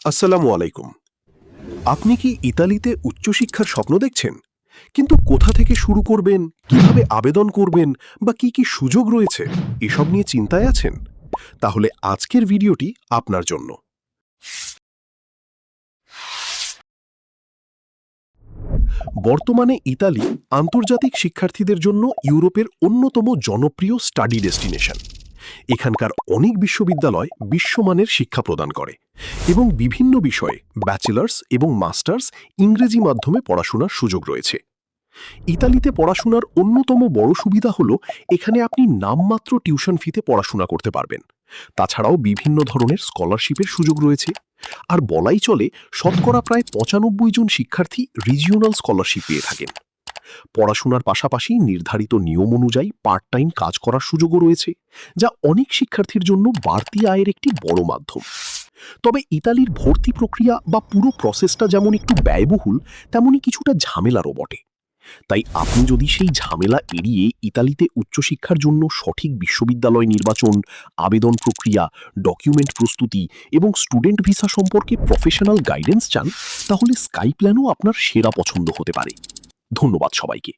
আসসালামু আলাইকুম। আপনি কি ইতালিতে উচ্চশিক্ষার স্বপ্ন দেখছেন? কিন্তু কোথা থেকে শুরু করবেন, কিভাবে আবেদন করবেন বা কি কি সুযোগ রয়েছে এসব নিয়ে চিন্তায় আছেন? তাহলে আজকের ভিডিওটি আপনার জন্য। বর্তমানে ইতালি আন্তর্জাতিক শিক্ষার্থীদের জন্য ইউরোপের অন্যতম জনপ্রিয় স্টাডি ডেস্টিনেশন। এখানকার অনেক বিশ্ববিদ্যালয় বিশ্বমানের শিক্ষা প্রদান করে এবং বিভিন্ন বিষয়ে ব্যাচেলার্স এবং মাস্টার্স ইংরেজি মাধ্যমে পড়াশোনার সুযোগ রয়েছে। ইতালিতে পড়াশোনার অন্যতম বড় সুবিধা হলো এখানে আপনি নামমাত্র টিউশন ফিতে পড়াশোনা করতে পারবেন। তাছাড়াও বিভিন্ন ধরনের স্কলারশিপের সুযোগ রয়েছে। আর বলাই চলে শতকরা প্রায় ৯৫ জন শিক্ষার্থী রিজিওনাল স্কলারশিপ পেয়ে থাকেন। পড়াশোনার পাশাপাশি নির্ধারিত নিয়ম অনুযায়ী পার্ট টাইম কাজ করার সুযোগও রয়েছে, যা অনেক শিক্ষার্থীর জন্য বাড়তি আয়ের একটি বড় মাধ্যম। তবে ইতালির ভর্তি প্রক্রিয়া বা পুরো প্রসেসটা যেমন একটু ব্যয়বহুল, তেমনি কিছুটা ঝামেলারও বটে। তাই আপনি যদি সেই ঝামেলা এড়িয়ে ইতালিতে উচ্চশিক্ষার জন্য সঠিক বিশ্ববিদ্যালয় নির্বাচন, আবেদন প্রক্রিয়া, ডকুমেন্ট প্রস্তুতি এবং স্টুডেন্ট ভিসা সম্পর্কে প্রফেশনাল গাইডেন্স চান, তাহলে স্কাই প্ল্যানও আপনার সেরা পছন্দ হতে পারে। ধন্যবাদ সবাইকে।